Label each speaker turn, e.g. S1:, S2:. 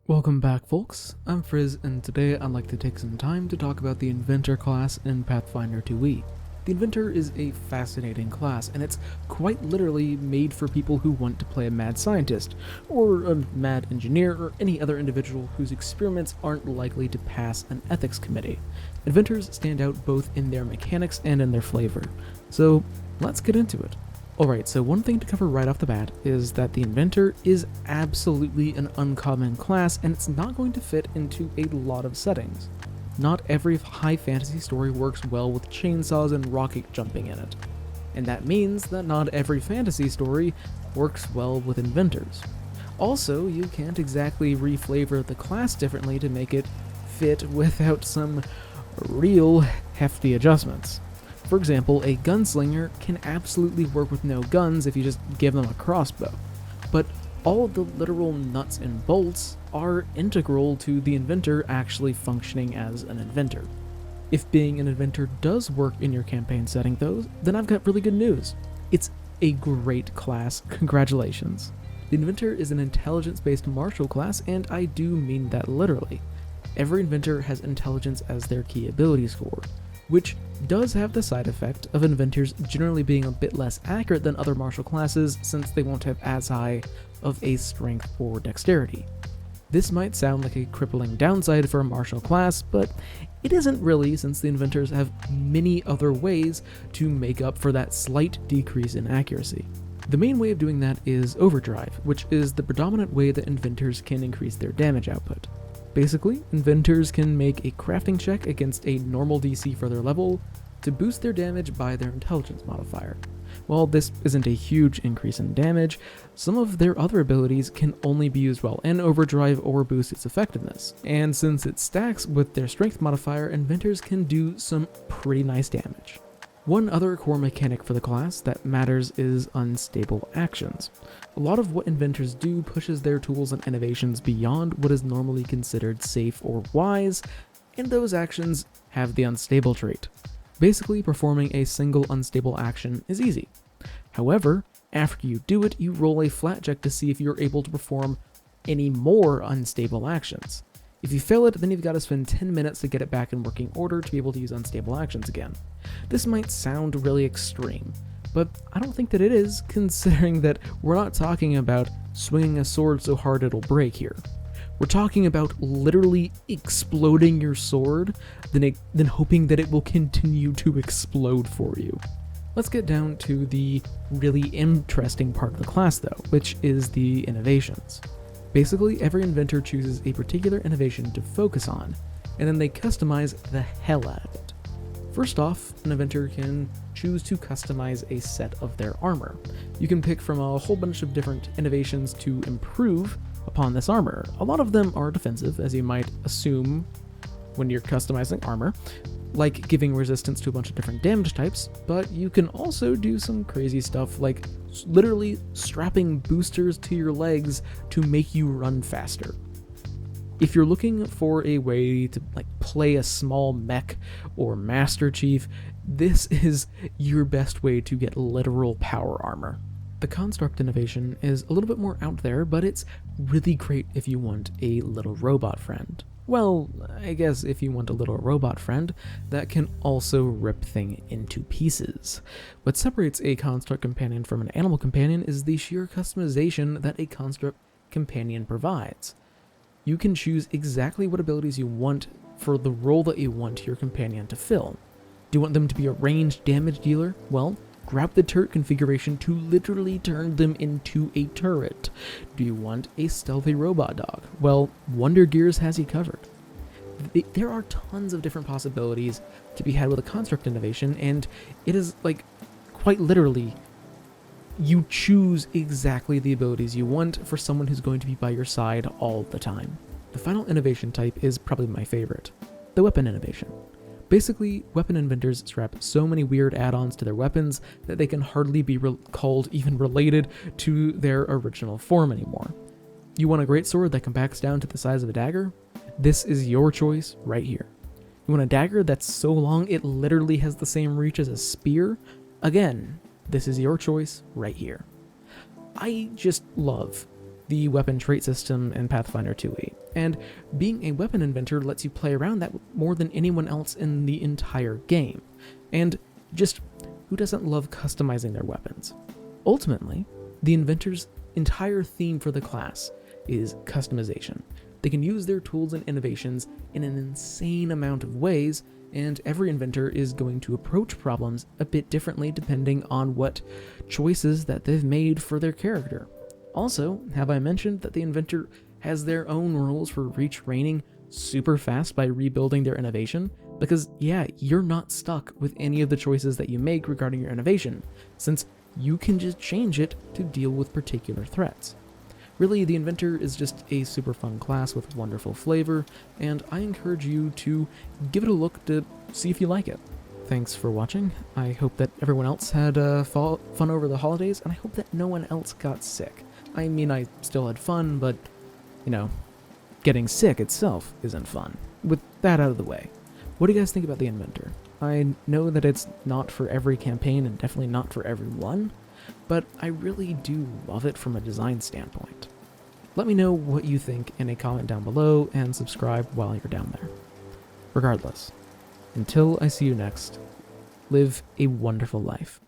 S1: Welcome back, folks. I'm Frizz, and today I'd like to take some time to talk about the Inventor class in Pathfinder 2e. The Inventor is a fascinating class, and it's quite literally made for people who want to play a mad scientist, or a mad engineer, or any other individual whose experiments aren't likely to pass an ethics committee. Inventors stand out both in their mechanics and in their flavor. So, let's get into it. Alright, so one thing to cover right off the bat is that the Inventor is absolutely an uncommon class, and it's not going to fit into a lot of settings. Not every high fantasy story works well with chainsaws and rocket jumping in it. And that means that not every fantasy story works well with inventors. Also, you can't exactly reflavor the class differently to make it fit without some real hefty adjustments. For example, a gunslinger can absolutely work with no guns if you just give them a crossbow, but all the literal nuts and bolts are integral to the inventor actually functioning as an inventor. If being an inventor does work in your campaign setting though, then I've got really good news. It's a great class, congratulations. The inventor is an intelligence-based martial class, and I do mean that literally. Every inventor has intelligence as their key ability score, which does have the side effect of inventors generally being a bit less accurate than other martial classes since they won't have as high of a strength or dexterity. This might sound like a crippling downside for a martial class, but it isn't really, since the inventors have many other ways to make up for that slight decrease in accuracy. The main way of doing that is overdrive, which is the predominant way that inventors can increase their damage output. Basically, inventors can make a crafting check against a normal DC for their level to boost their damage by their intelligence modifier. While this isn't a huge increase in damage, some of their other abilities can only be used while in overdrive or boost its effectiveness, and since it stacks with their strength modifier, inventors can do some pretty nice damage. One other core mechanic for the class that matters is unstable actions. A lot of what inventors do pushes their tools and innovations beyond what is normally considered safe or wise, and those actions have the unstable trait. Basically, performing a single unstable action is easy. However, after you do it, you roll a flat check to see if you're able to perform any more unstable actions. If you fail it, then you've got to spend 10 minutes to get it back in working order to be able to use unstable actions again. This might sound really extreme, but I don't think that it is, considering that we're not talking about swinging a sword so hard it'll break here. We're talking about literally exploding your sword, then hoping that it will continue to explode for you. Let's get down to the really interesting part of the class though, which is the innovations. Basically, every inventor chooses a particular innovation to focus on, and then they customize the hell out of it. First off, an inventor can choose to customize a set of their armor. You can pick from a whole bunch of different innovations to improve upon this armor. A lot of them are defensive, as you might assume when you're customizing armor, like giving resistance to a bunch of different damage types, but you can also do some crazy stuff like literally strapping boosters to your legs to make you run faster. If you're looking for a way to play a small mech or master chief, this is your best way to get literal power armor. The construct innovation is a little bit more out there, but it's really great if you want a little robot friend. Well, I guess if you want a little robot friend that can also rip things into pieces. What separates a construct companion from an animal companion is the sheer customization that a construct companion provides. You can choose exactly what abilities you want for the role that you want your companion to fill. Do you want them to be a ranged damage dealer? Well, grab the turret configuration to literally turn them into a turret. Do you want a stealthy robot dog? Well, Wonder Gears has you covered. There are tons of different possibilities to be had with a construct innovation, and it is quite literally, you choose exactly the abilities you want for someone who's going to be by your side all the time. The final innovation type is probably my favorite, the weapon innovation. Basically, weapon inventors strap so many weird add-ons to their weapons that they can hardly be called even related to their original form anymore. You want a greatsword that compacts down to the size of a dagger? This is your choice right here. You want a dagger that's so long it literally has the same reach as a spear? Again, this is your choice right here. I just love the weapon trait system in Pathfinder 2e, and being a weapon inventor lets you play around that more than anyone else in the entire game. And just, who doesn't love customizing their weapons? Ultimately, the inventor's entire theme for the class is customization. They can use their tools and innovations in an insane amount of ways, and every inventor is going to approach problems a bit differently depending on what choices that they've made for their character. Also, have I mentioned that the inventor has their own rules for retraining super fast by rebuilding their innovation? Because yeah, you're not stuck with any of the choices that you make regarding your innovation, since you can just change it to deal with particular threats. Really, the Inventor is just a super fun class with wonderful flavor, and I encourage you to give it a look to see if you like it. Thanks for watching. I hope that everyone else had fun over the holidays, and I hope that no one else got sick. I mean, I still had fun, but, you know, getting sick itself isn't fun. With that out of the way, what do you guys think about the Inventor? I know that it's not for every campaign and definitely not for everyone, but I really do love it from a design standpoint. Let me know what you think in a comment down below, and subscribe while you're down there. Regardless, until I see you next, live a wonderful life.